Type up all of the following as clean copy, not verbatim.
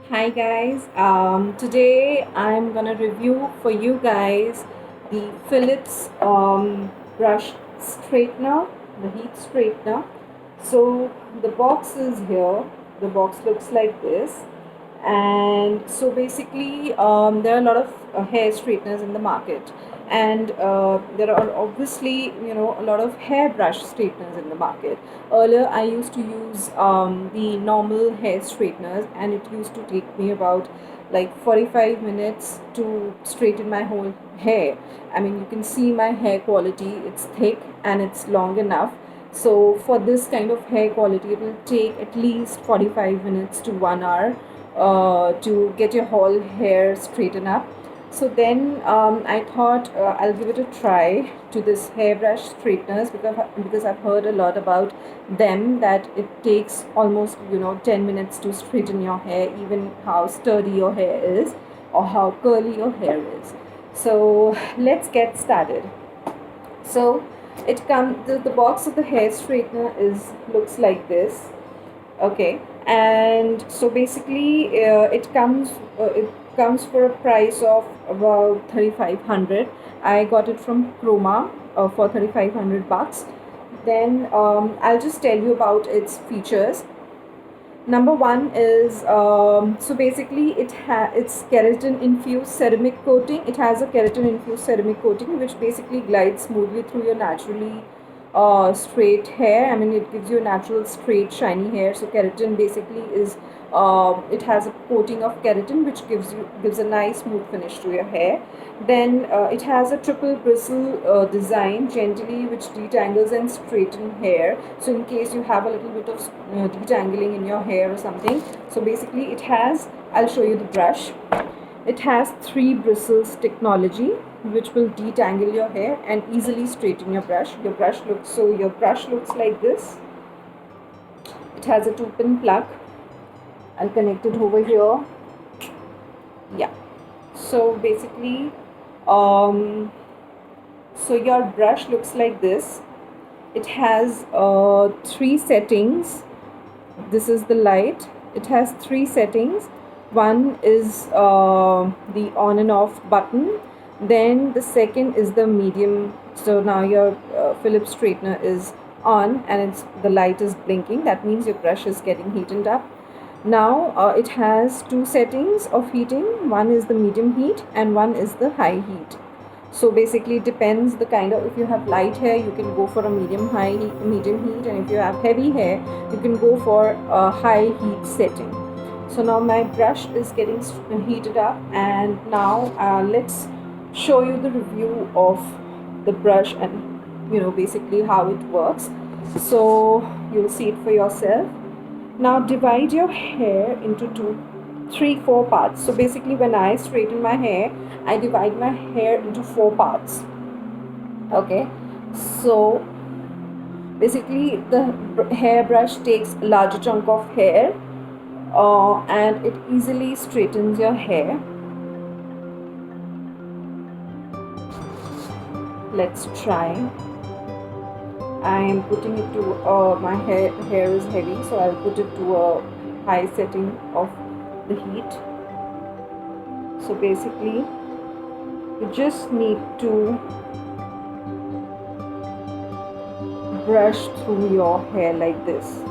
Hi guys, today I'm gonna review for you guys the Philips brush straightener, the heat straightener. So the box is here, the box looks like this, and so basically there are a lot of hair straighteners in the market, and there are obviously a lot of hairbrush straighteners in the market. Earlier I used to use the normal hair straighteners, and it used to take me about like 45 minutes to straighten my whole hair. I mean, you can see my hair quality, it's thick and it's long enough. So for this kind of hair quality, it will take at least 45 minutes to 1 hour to get your whole hair straightened up. So then I thought I'll give it a try to this hairbrush straighteners, because I've heard a lot about them, that it takes almost 10 minutes to straighten your hair, even how sturdy your hair is or how curly your hair is. So let's get started. So the box of the hair straightener is looks like this. Okay, and so basically it comes for a price of about 3500. I got it from Chroma for 3500 bucks. Then I'll just tell you about its features. Number one is so basically it's keratin infused ceramic coating. It has a keratin infused ceramic coating which basically glides smoothly through your naturally straight hair. I mean, it gives you a natural straight shiny hair. So keratin basically is it has a coating of keratin which gives a nice smooth finish to your hair. Then it has a triple bristle design gently which detangles and straighten hair. So in case you have a little bit of detangling in your hair or something, so basically it has, I'll show you the brush. It has 3 bristles technology which will detangle your hair and easily straighten your brush. Your brush looks like this. It has a 2-pin plug. I'll connect it over here. Yeah. So basically, um, so your brush looks like this. It has 3 settings. This is the light. It has 3 settings. One is the on and off button. Then the second is the medium. So now your Philips straightener is on and the light is blinking. That means your brush is getting heated up. Now it has 2 settings of heating. One is the medium heat and one is the high heat. So basically it depends the kind of, if you have light hair you can go for a medium heat, and if you have heavy hair you can go for a high heat setting. So now my brush is getting heated up, and now let's show you the review of the brush and basically how it works. So you'll see it for yourself. Now divide your hair into 4 parts. So basically when I straighten my hair, I divide my hair into 4 parts. Okay, so basically the hairbrush takes a larger chunk of hair and it easily straightens your hair. Let's try. I am putting it to my hair is heavy, so I'll put it to a high setting of the heat. So basically you just need to brush through your hair like this.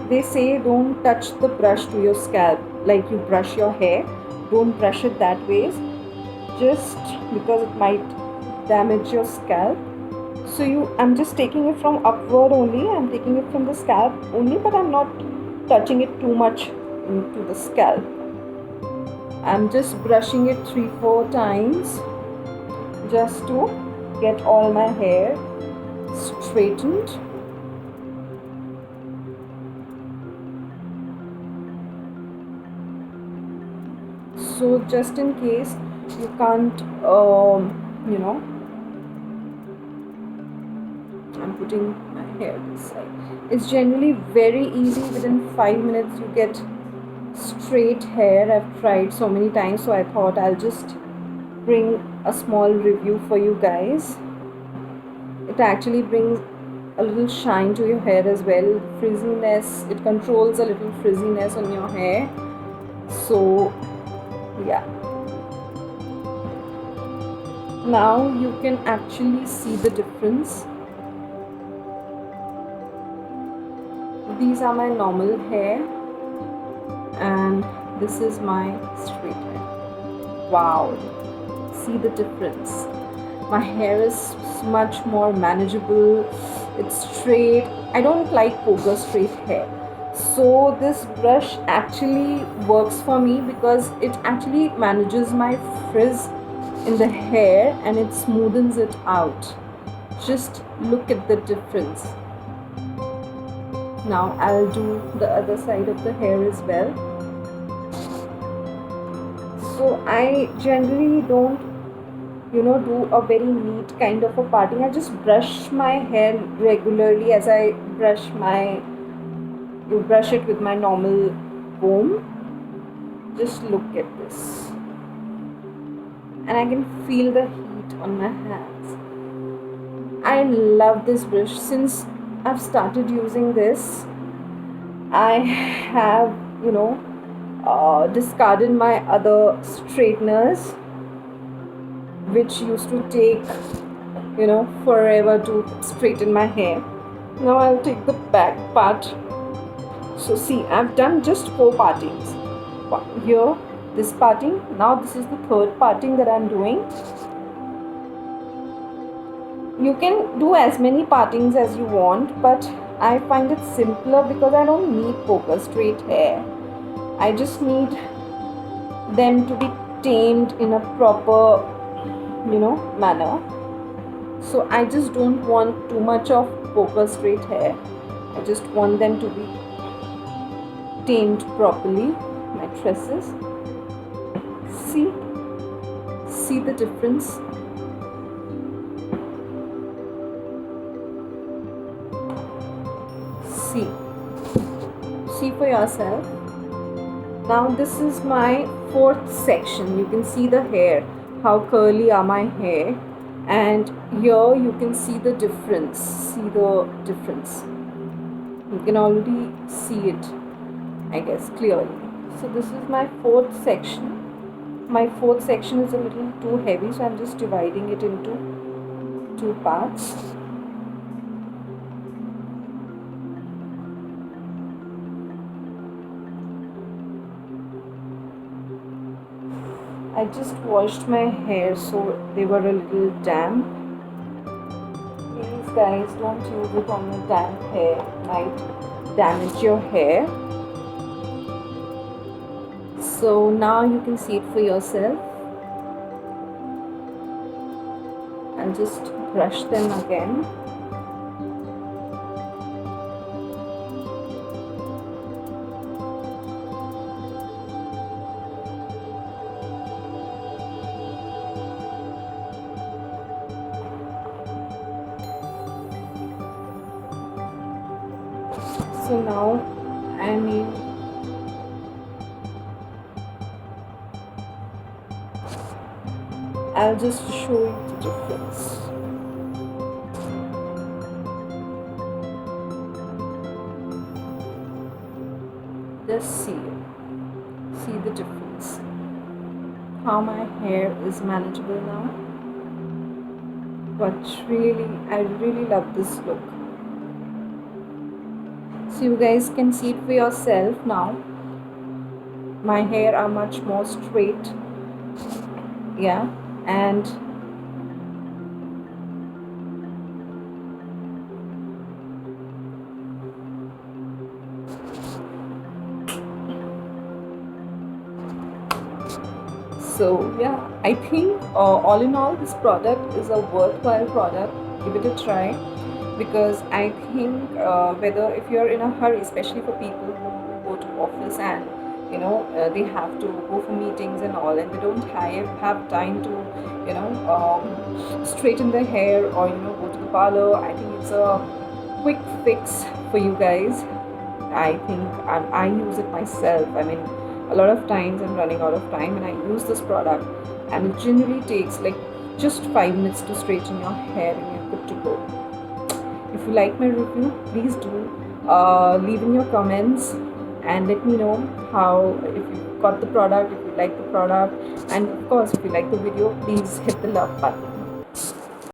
They say don't touch the brush to your scalp like you brush your hair. Don't brush it that way, just because it might damage your scalp. So I'm just taking it from upward only. I'm taking it from the scalp only, but I'm not touching it too much into the scalp. I'm just brushing it 3-4 times just to get all my hair straightened. So just in case you can't I'm putting my hair this side. It's generally very easy. Within 5 minutes you get straight hair. I've tried so many times, so I thought I'll just bring a small review for you guys. It actually brings a little shine to your hair as well. Frizziness, it controls a little frizziness on your hair. So yeah, now you can actually see the difference. These are my normal hair and this is my straight hair. Wow, see the difference. My hair is much more manageable, it's straight. I don't like poker straight hair, so this brush actually works for me because it actually manages my frizz in the hair and it smoothens it out. Just look at the difference. Now I'll do the other side of the hair as well. So I generally don't do a very neat kind of a parting. I just brush my hair regularly as I brush it with my normal comb. Just look at this. And I can feel the heat on my hands. I love this brush. Since I've started using this, I have discarded my other straighteners which used to take forever to straighten my hair. Now I'll take the back part. So see, I've done just 4 partings. Here, this parting. Now this is the third parting that I'm doing. You can do as many partings as you want, but I find it simpler because I don't need poker straight hair. I just need them to be tamed in a proper manner. So I just don't want too much of poker straight hair. I just want them to be tamed properly, my tresses. See the difference. See for yourself. Now this is my 4th section. You can see the hair, how curly are my hair, and here you can see the difference. See the difference. You can already see it, I guess, clearly. So this is my 4th section. My 4th section is a little too heavy, so I'm just dividing it into 2 parts. I just washed my hair, so they were a little damp. Please guys, don't use it on your damp hair. It might damage your hair. So now you can see it for yourself. I'll just brush them again. So now I'll just show you the difference. Just see the difference. How my hair is manageable now. But really, I really love this look. So you guys can see it for yourself now. My hair are much more straight. Yeah, and so yeah, I think all in all this product is a worthwhile product. Give it a try, because I think whether if you're in a hurry, especially for people who go to office and they have to go for meetings and all, and they don't have time to straighten their hair or go to the parlor, I think it's a quick fix for you guys. I think I use it myself. I mean, a lot of times I'm running out of time and I use this product, and it generally takes like just 5 minutes to straighten your hair and you're good to go. If you like my review, please do leave in your comments and let me know how, if you got the product, if you like the product, and of course if you like the video, please hit the love button.